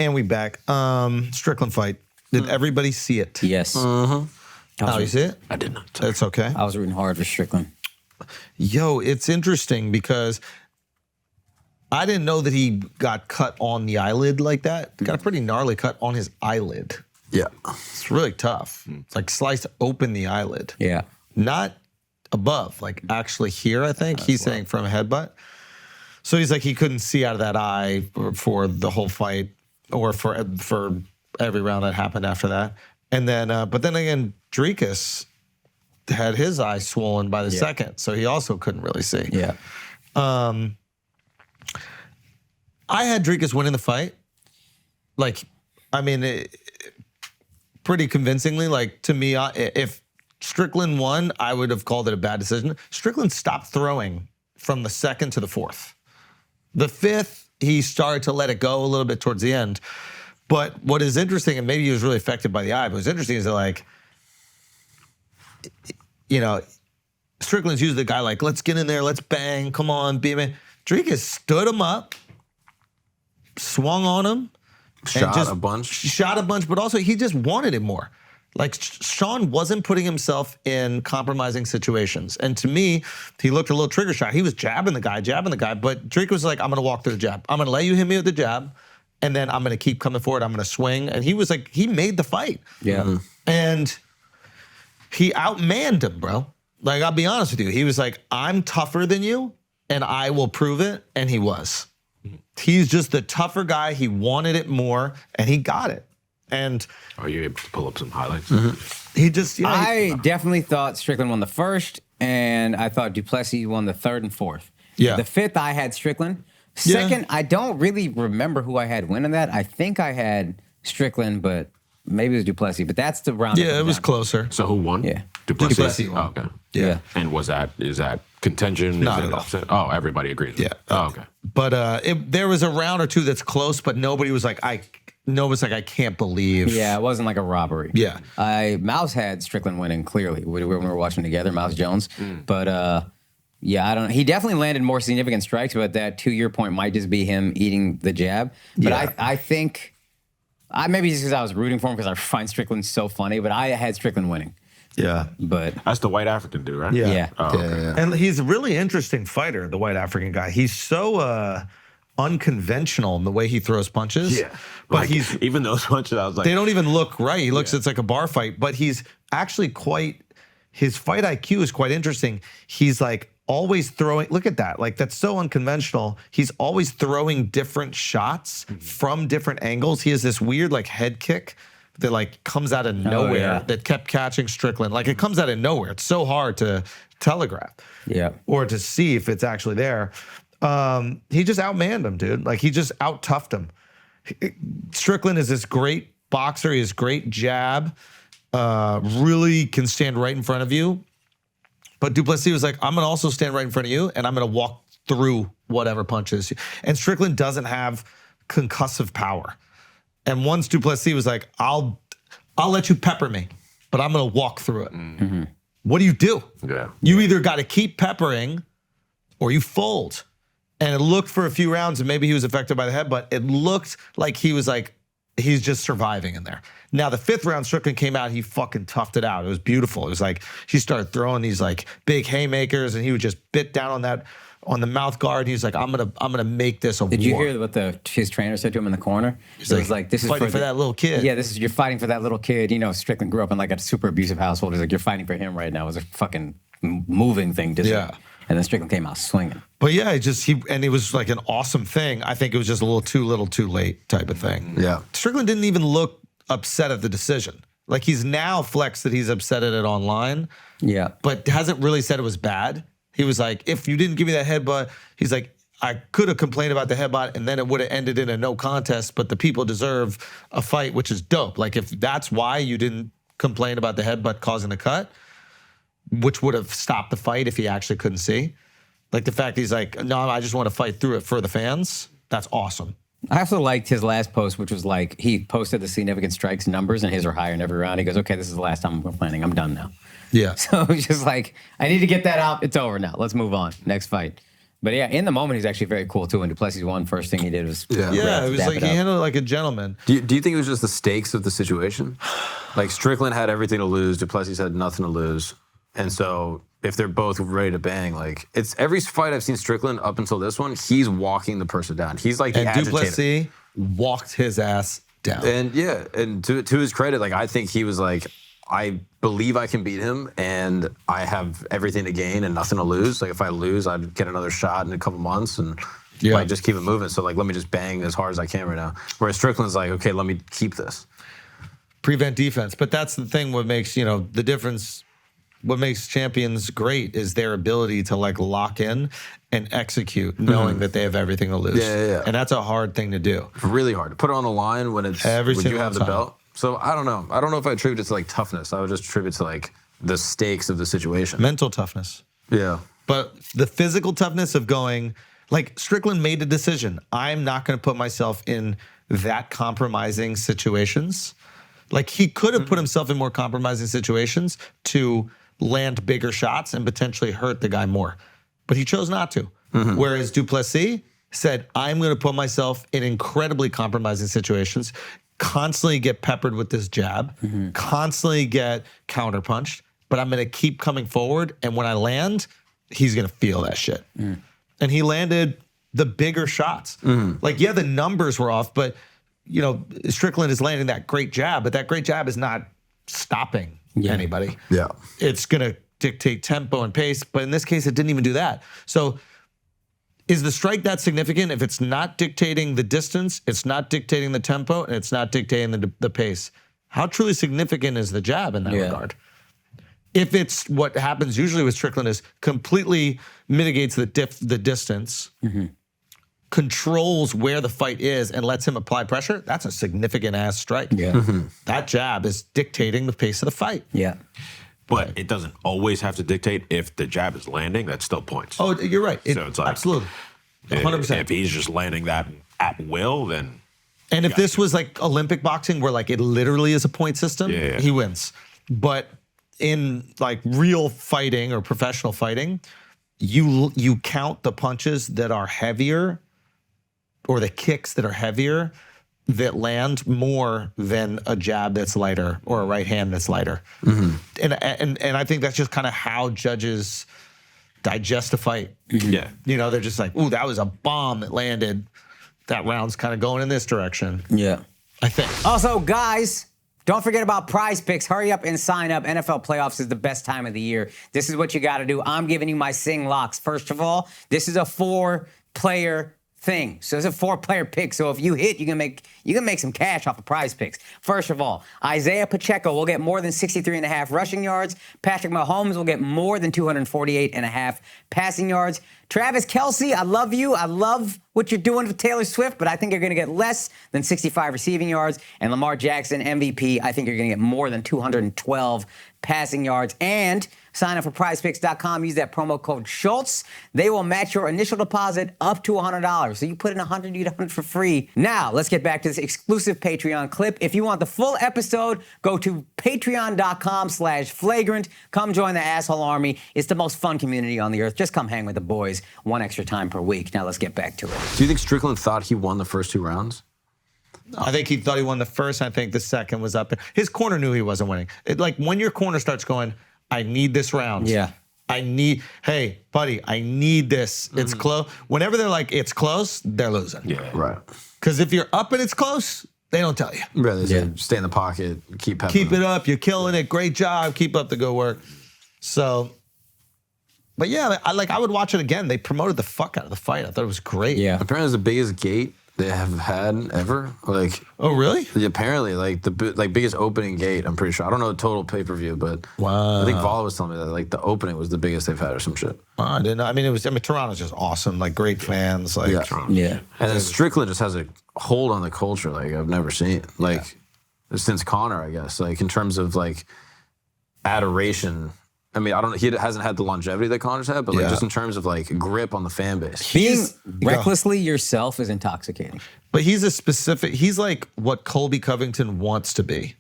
And we back. Strickland fight. Did everybody see it? Yes. Oh, you see it? I did not. It's okay. I was rooting hard for Strickland. Yo, it's interesting because I didn't know that he got cut on the eyelid like that. Got a pretty gnarly cut on his eyelid. Yeah. It's really tough. It's like sliced open the eyelid. Yeah. Not above, like actually here, I think. He's saying from a headbutt. So he's like, he couldn't see out of that eye for the whole fight or for every round that happened after that. And then, but then again, Dricus had his eye swollen by the second, so he also couldn't really see. Yeah. I had Dricus winning the fight. Like, I mean, pretty convincingly. Like, to me, if Strickland won, I would have called it a bad decision. Strickland stopped throwing from the second to the fourth. The fifth, he started to let it go a little bit towards the end. But what is interesting, and maybe he was really affected by the eye, but what's interesting is that, like, you know, Strickland's usually the guy like, let's get in there, let's bang, come on, be a man. Dricus stood him up, swung on him. Shot a bunch, but also he just wanted it more. Like, Sean wasn't putting himself in compromising situations. And to me, he looked a little trigger shy. He was jabbing the guy, but Dricus was like, I'm gonna walk through the jab. I'm gonna let you hit me with the jab, and then I'm gonna keep coming forward, I'm gonna swing. And he was like, he made the fight. Yeah. And he outmanned him, bro. Like, I'll be honest with you. He was like, I'm tougher than you, and I will prove it, and he was. He's just the tougher guy. He wanted it more, and he got it. And are you able to pull up some highlights? He just, I definitely thought Strickland won the first, and I thought Duplessis won the third and fourth. Yeah. The fifth, I had Strickland. Second, I don't really remember who I had winning that. I think I had Strickland, but maybe it was Duplessis. But that's the round. Yeah, it was closer. So who won? Yeah. Duplessis won. won. Oh, okay. Yeah. And is that contention? Not is at all. upset? Oh, everybody agrees. Yeah. Oh, okay. But there was a round or two that's close, but nobody was like, I can't believe. Yeah, it wasn't like a robbery. Yeah. Mouse had Strickland winning clearly when we were watching together, Mouse Jones. But yeah, I don't know. He definitely landed more significant strikes, but that 2-year point might just be him eating the jab. But I think, maybe just because I was rooting for him because I find Strickland so funny, but I had Strickland winning. Yeah. But that's the white African dude, right? Yeah. Oh, okay. Yeah. And he's a really interesting fighter, the white African guy. He's so unconventional in the way he throws punches. Yeah. But like, he's even those punches, I was like, they don't even look right. He looks, it's like a bar fight, but he's actually his fight IQ is quite interesting. He's like always throwing, look at that. Like, that's so unconventional. He's always throwing different shots from different angles. He has this weird like head kick that like comes out of nowhere that kept catching Strickland. Like, it comes out of nowhere. It's so hard to telegraph or to see if it's actually there. He just outmanned him, dude. Like, he just out-toughed him. Strickland is this great boxer. He has great jab. Really can stand right in front of you. But Duplessis was like, I'm going to also stand right in front of you, and I'm going to walk through whatever punches. And Strickland doesn't have concussive power. And once Duplessis was like, I'll let you pepper me, but I'm going to walk through it. Mm-hmm. What do? Yeah. You either got to keep peppering or you fold. And it looked for a few rounds, and maybe he was affected by the head, but it looked like he was like, he's just surviving in there. Now, the fifth round, Strickland came out, he fucking toughed it out. It was beautiful. It was like, he started throwing these like big haymakers, and he would just bit down on the mouth guard. He's like, I'm gonna make this a war. Did you hear what his trainer said to him in the corner? It was like, this is fighting for that little kid. Yeah, you're fighting for that little kid. You know, Strickland grew up in like a super abusive household. He's like, you're fighting for him right now. It was a fucking moving thing. And then Strickland came out swinging. But yeah, it was like an awesome thing. I think it was just a little too late type of thing. Yeah. Strickland didn't even look upset at the decision. Like, he's now flexed that he's upset at it online. Yeah. But hasn't really said it was bad. He was like, if you didn't give me that headbutt, he's like, I could have complained about the headbutt and then it would have ended in a no contest, but the people deserve a fight, which is dope. Like, if that's why you didn't complain about the headbutt causing the cut, which would have stopped the fight if he actually couldn't see. Like, the fact he's like, no, I just want to fight through it for the fans. That's awesome. I also liked his last post, which was like, he posted the significant strikes numbers, and his are higher in every round. He goes, okay, this is the last time I'm complaining. I'm done now. Yeah. So it's just like, I need to get that out. It's over now. Let's move on. Next fight. But yeah, in the moment, he's actually very cool too. When Plessis won, first thing he did was Yeah, it was like he handled it like a gentleman. Do you think it was just the stakes of the situation? Like Strickland had everything to lose, Duplessis had nothing to lose, and so if they're both ready to bang, like it's every fight I've seen Strickland up until this one, he's walking the person down. He's like the agitator. Duplessis walked his ass down. And yeah, and to his credit, like I think he was like, I believe I can beat him, and I have everything to gain and nothing to lose. Like if I lose, I'd get another shot in a couple months and like just keep it moving. So like, let me just bang as hard as I can right now. Whereas Strickland's like, okay, let me keep this. Prevent defense. But that's the thing. What makes, the difference, what makes champions great is their ability to like lock in and execute knowing that they have everything to lose. Yeah. And that's a hard thing to do. Really hard to put it on the line when it's Every when single you have the time. belt. So I don't know. I don't know if I attribute it to like toughness. I would just attribute it to like the stakes of the situation. Mental toughness. Yeah. But the physical toughness of going, like Strickland made a decision. I'm not going to put myself in that compromising situations. Like he could have put himself in more compromising situations to land bigger shots and potentially hurt the guy more. But he chose not to. Whereas Duplessis said, I'm going to put myself in incredibly compromising situations, constantly get peppered with this jab, constantly get counterpunched, but I'm going to keep coming forward. And when I land, he's going to feel that shit. And he landed the bigger shots. Like, yeah, the numbers were off, but, Strickland is landing that great jab, but that great jab is not stopping anybody. Yeah. It's going to dictate tempo and pace, but in this case, it didn't even do that. So is the strike that significant if it's not dictating the distance, it's not dictating the tempo, and it's not dictating the pace? How truly significant is the jab in that regard? If it's what happens usually with Strickland is completely mitigates the distance, controls where the fight is, and lets him apply pressure, that's a significant ass strike. That jab is dictating the pace of the fight. But it doesn't always have to dictate if the jab is landing. That's still points. Oh, you're right. So it's like, absolutely. 100%. If he's just landing that at will, then... And if this was like Olympic boxing where like it literally is a point system, he wins. But in like real fighting or professional fighting, you count the punches that are heavier or the kicks that are heavier that land more than a jab that's lighter or a right hand that's lighter. And I think that's just kind of how judges digest a fight. They're just like, ooh, that was a bomb that landed. That round's kind of going in this direction. I think. Also, guys, don't forget about Prize Picks. Hurry up and sign up. NFL playoffs is the best time of the year. This is what you got to do. I'm giving you my sing locks. First of all, this is a 4-player thing. So it's a 4-player pick. So if you hit, you can make some cash off of Prize Picks. First of all, Isaiah Pacheco will get more than 63.5 rushing yards. Patrick Mahomes will get more than 248.5 passing yards. Travis Kelce, I love you. I love what you're doing with Taylor Swift, but I think you're going to get less than 65 receiving yards. And Lamar Jackson, MVP, I think you're going to get more than 212 passing yards. And sign up for prizepicks.com. Use that promo code Schulz. They will match your initial deposit up to $100. So you put in $100, you get $100 for free. Now, let's get back to this exclusive Patreon clip. If you want the full episode, go to patreon.com/flagrant. Come join the asshole army. It's the most fun community on the earth. Just come hang with the boys one extra time per week. Now let's get back to it. Do you think Strickland thought he won the first 2 rounds? I think he thought he won the first. I think the second was up there. His corner knew he wasn't winning. Like when your corner starts going, I need this round. Hey, buddy, I need this. It's close. Whenever they're like, it's close, they're losing. Right. Because if you're up and it's close, they don't tell you. Rather say, stay in the pocket, keep pepping. Keep it up. You're killing it. Great job. Keep up the good work. So, but yeah, I would watch it again. They promoted the fuck out of the fight. I thought it was great. Apparently it's the biggest gate they have had ever. Like, oh really? Apparently, like the biggest opening gate. I'm pretty sure. I don't know the total pay-per-view, but I think Vala was telling me that like the opening was the biggest they've had or some shit. I didn't know. I mean, Toronto's just awesome. Like great fans. Like And then Strickland just has a hold on the culture like I've never seen. Like since Conor, I guess. Like in terms of like adoration. I mean, I don't know. He hasn't had the longevity that Conor's had, but like just in terms of like grip on the fan base. Being recklessly yourself is intoxicating. But he's like what Colby Covington wants to be.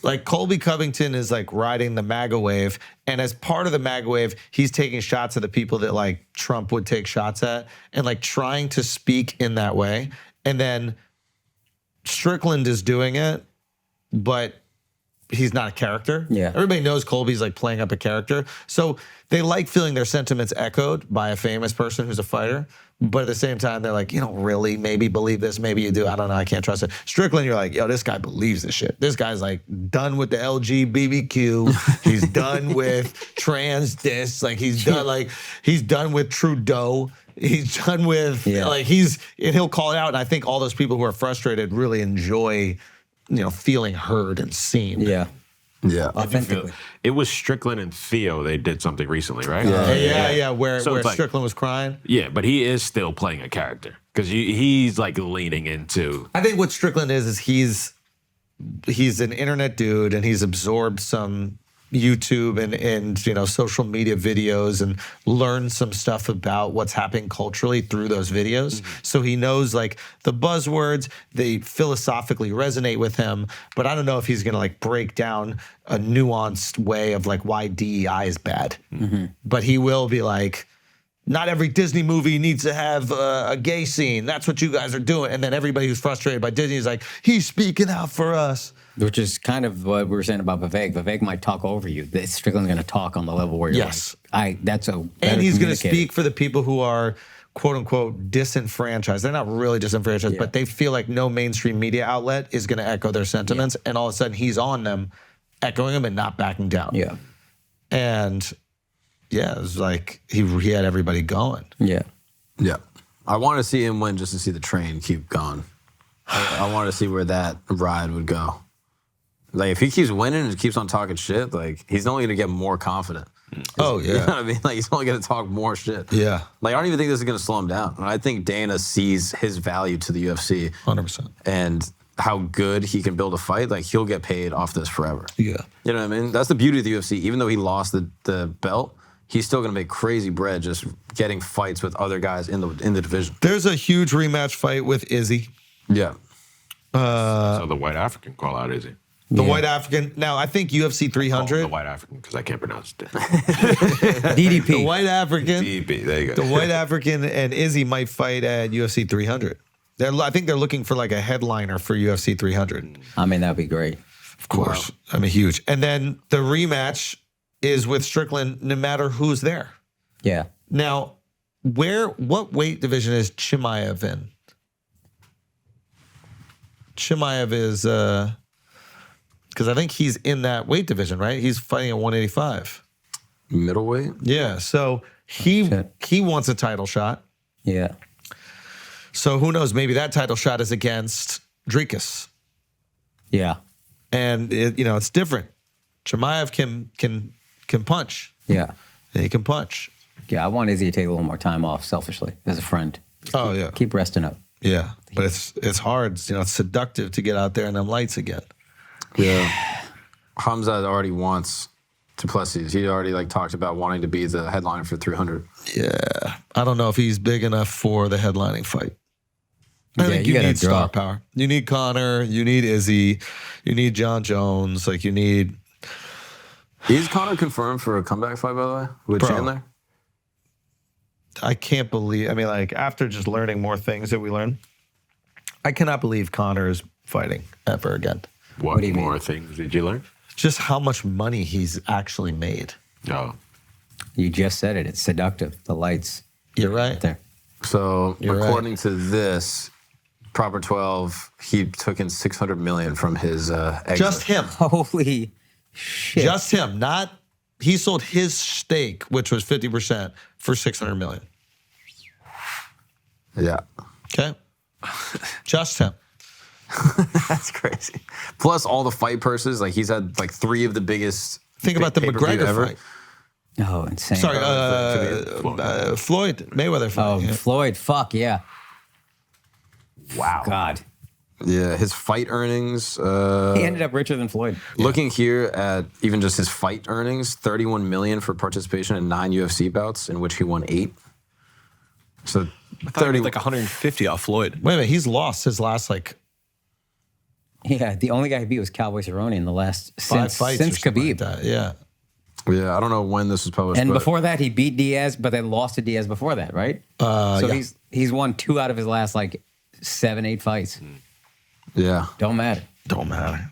Like Colby Covington is like riding the MAGA wave, and as part of the MAGA wave, he's taking shots at the people that like Trump would take shots at, and like trying to speak in that way. And then Strickland is doing it, but he's not a character. Yeah. Everybody knows Colby's like playing up a character. So they like feeling their sentiments echoed by a famous person who's a fighter. But at the same time, they're like, you don't really maybe believe this. Maybe you do. I don't know. I can't trust it. Strickland, you're like, yo, this guy believes this shit. This guy's like done with the LGBTQ. He's done with trans dis. Like he's done with Trudeau. He's done with and he'll call it out. And I think all those people who are frustrated really enjoy, feeling heard and seen. Yeah. Yeah. Authentically. It was Strickland and Theo. They did something recently, right? Yeah. Where So it's like- Strickland was crying. Yeah, but he is still playing a character because he's like leaning into. I think what Strickland is he's an internet dude and he's absorbed some YouTube and social media videos and learned some stuff about what's happening culturally through those videos. So he knows like the buzzwords, they philosophically resonate with him, but I don't know if he's gonna like break down a nuanced way of like why DEI is bad. But he will be like, not every Disney movie needs to have a gay scene. That's what you guys are doing. And then everybody who's frustrated by Disney is like, he's speaking out for us. Which is kind of what we were saying about Vivek. Vivek might talk over you. Strickland's going to talk on the level where you're like, that's a better And he's going to communicator. speak for the people who are, quote unquote, disenfranchised. They're not really disenfranchised, but they feel like no mainstream media outlet is going to echo their sentiments. And all of a sudden he's on them, echoing them and not backing down. Yeah. And it was like he had everybody going. Yeah. Yeah. I want to see him win just to see the train keep going. I want to see where that ride would go. Like, if he keeps winning and keeps on talking shit, like, he's only going to get more confident. Oh, yeah. You know what I mean? Like, he's only going to talk more shit. Yeah. Like, I don't even think this is going to slow him down. And I think Dana sees his value to the UFC 100%. and how good he can build a fight. Like, he'll get paid off this forever. Yeah. You know what I mean? That's the beauty of the UFC. Even though he lost the belt, he's still going to make crazy bread just getting fights with other guys in the division. There's a huge rematch fight with Izzy. Yeah. So the white African call out, is he? The white African. Now, I think UFC 300. The white African, because I can't pronounce it. DDP. The white African. DP, there you go. The white African and Izzy might fight at UFC 300. I think they're looking for like a headliner for UFC 300. I mean, that'd be great. Of course. I mean, huge. And then the rematch is with Strickland no matter who's there. Yeah. Now, what weight division is Chimaev in? Chimaev is, because I think he's in that weight division, right? He's fighting at 185. Middleweight? Yeah, so he wants a title shot. Yeah. So who knows? Maybe that title shot is against Dricus, Yeah. and it's different. Chimaev can punch. Yeah. He can punch. Yeah. I want Izzy to take a little more time off, selfishly, as a friend. Oh yeah, Keep resting up. yeah. But it's hard. It's seductive to get out there in them lights again. Yeah. Hamza already wants to Plessis. He already talked about wanting to be the headliner for 300. Yeah, I don't know if he's big enough for the headlining fight. I think you you gotta need star draw. power. You need Conor. You need Izzy. You need John Jones. You need. Is Conor confirmed for a comeback fight, by the way, with Bro. Chandler? I can't believe. I mean, after just learning more things that we learned, I cannot believe Conor is fighting ever again. What do you more mean? things did you learn? Just how much money he's actually made. Oh, You just said it. It's seductive. The lights You're right. there. So, You're according to this, Proper 12, he took in $600 million from his exit. Just him. Holy shit. Just him. Not. He sold his stake, which was 50%, for $600 million. Yeah. Okay. Just him. That's crazy. Plus all the fight purses. He's had 3 of the biggest. Think about the pay-per-view McGregor ever. fight. Oh, insane. Sorry, Floyd. Floyd Mayweather fight. Oh, Yeah. Floyd. Fuck, yeah. wow. God. Yeah, his fight earnings. He ended up richer than Floyd. Looking here at even just his fight earnings, $31 million for participation in 9 UFC bouts, in which he won 8. So I thought he made 150 off Floyd. Wait a minute. He's lost his last Yeah, the only guy he beat was Cowboy Cerrone in the last 5 fights since or something Khabib. like that. Yeah. Yeah, I don't know when this was published. And but before that, he beat Diaz, but then lost to Diaz before that, right? So yeah. he's won 2 out of his last like 7, 8 fights. yeah. Don't matter. Don't matter.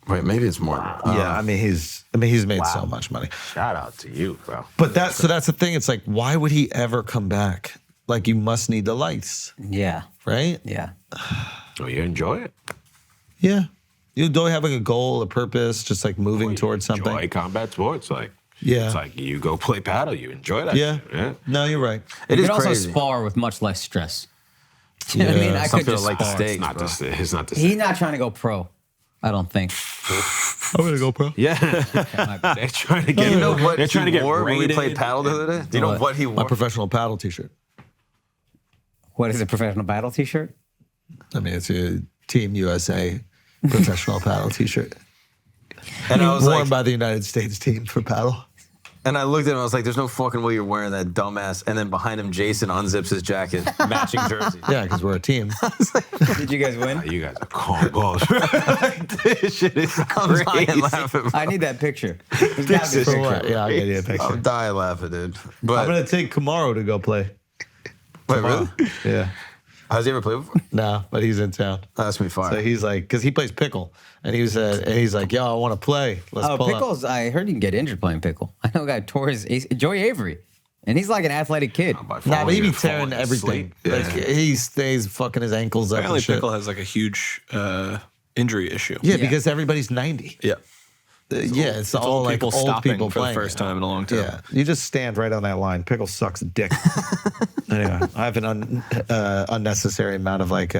Wait, maybe it's more. Yeah, I mean he's made so much money. Shout out to you, bro. But that's the thing. It's like, why would he ever come back? Like, you must need the lights, Yeah, right? yeah. So you enjoy it. Yeah. You don't have like a goal, a purpose, just like moving towards something. Enjoy combat sports, like Yeah. It's like you go play paddle, you enjoy that. Yeah. shit, yeah. No, you're right. It You is can also crazy. spar with much less stress. You know what I mean? I Some could people just like the spar. steak. It's not bro. it's not the He's same. not trying to go pro. I don't think. I'm gonna go pro. Yeah, they're trying to get. You know what They're trying to he get wore when we rated. played paddle the other day? Do you know what he My wore? professional paddle T-shirt. What is a professional battle T-shirt? I mean, it's a Team USA professional paddle T-shirt. And I was Worn like, by the United States team for paddle. and I looked at him. I was like, "There's no fucking way you're wearing that, dumbass." And then behind him, Jason unzips his jacket, matching jersey. Yeah, because we're a team. Did you guys win? You guys are combos. This shit is I'm dying laughing. I need that picture. There's gotta be a For picture. what? Yeah, I'll get you a picture. I'm dying laughing, dude. But I'm gonna take Kamaru to go play. wait, really? Yeah. Has he ever played before? No, but he's in town. Oh, that's me fire. So he's like, because he plays pickle, and he's like, yo, I want to play. Let's Oh, pull up. pickles! I heard you can get injured playing pickle. I know a guy tore his Joey Avery, and he's like an athletic kid. Nah, but he be tearing everything. Yeah. Like he stays fucking his ankles up Apparently, and shit. Pickle has like a huge injury issue. Yeah, because everybody's 90. Yeah. Yeah, it's all like people old stopping people for the playing first it. time in a long time. Yeah, you just stand right on that line. Pickle sucks dick. Anyway, I have an unnecessary amount of like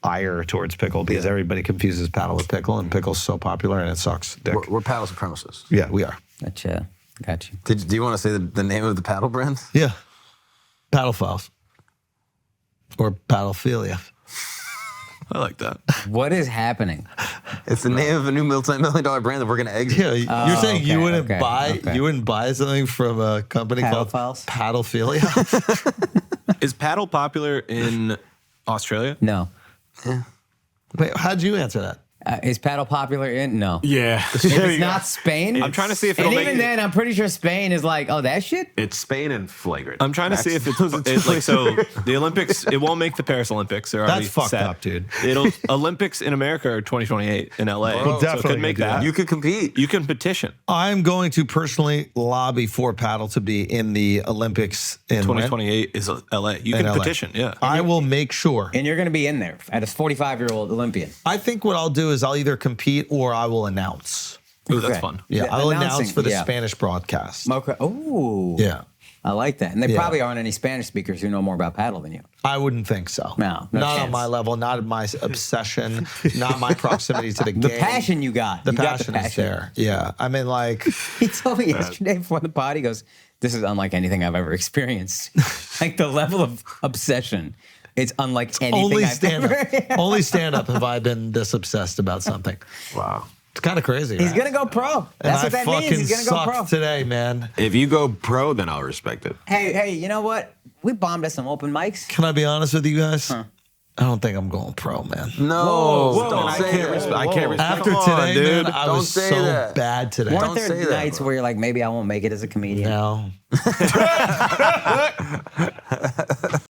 ire towards pickle because everybody confuses paddle with pickle, and pickle's so popular and it sucks dick. we're paddle supremacists. Yeah, we are. Gotcha. Got you. Do you want to say the name of the paddle brand? Yeah, paddle files or paddlephilia. I like that. What is happening? It's the name of a new multi-million-dollar brand that we're gonna exit. Yeah, you're saying you okay, wouldn't okay. you wouldn't buy something from a company Paddle called Files? Paddlephilia? Is paddle popular in Australia? No. Wait, how'd you answer that? Is paddle popular in? No. Yeah, If it's not Spain, I'm trying to see if and it'll even make then, I'm pretty sure Spain is like, oh, that shit. it's Spain and flagrant. I'm trying to see if it's like so. The Olympics, it won't make the Paris Olympics. They're already That's fucked set. up, dude. It'll Olympics in America are 2028 in LA. Well, so it definitely could make do that. that. You could compete. You can petition. I'm going to personally lobby for paddle to be in the Olympics in when? 2028 is LA. You In can LA. petition. Yeah. I will make sure. And you're going to be in there at a 45-year-old Olympian. I think what I'll do is I'll either compete or I will announce. Ooh, that's Okay. fun. Yeah, Yeah, I'll announcing, announce for the yeah. Spanish broadcast. Okay. Oh. Yeah, I like that. And there Yeah. probably aren't any Spanish speakers who know more about paddle than you. I wouldn't think so. No not on chance. my level, not my obsession, not my proximity to the game. The passion you got. The You got passion is there. Yeah, I mean, like, He told me yesterday before the pod, he goes, this is unlike anything I've ever experienced. Like the level of obsession. It's unlike anything only I've stand ever. up. Only stand up have I been this obsessed about something. Wow. It's kind of crazy. He's right? going to go pro. And That's I what that fucking means. He's going to go sucked pro. today, man. If you go pro, then I'll respect it. Hey, you know what? We bombed at some open mics. Can I be honest with you guys? I don't think I'm going pro, man. No, Whoa, don't I say that. I can't respect. After Come on, today, dude. man, I Don't was say so that. bad today. Weren't Don't there say that, nights bro. where you're like, maybe I won't make it as a comedian? No.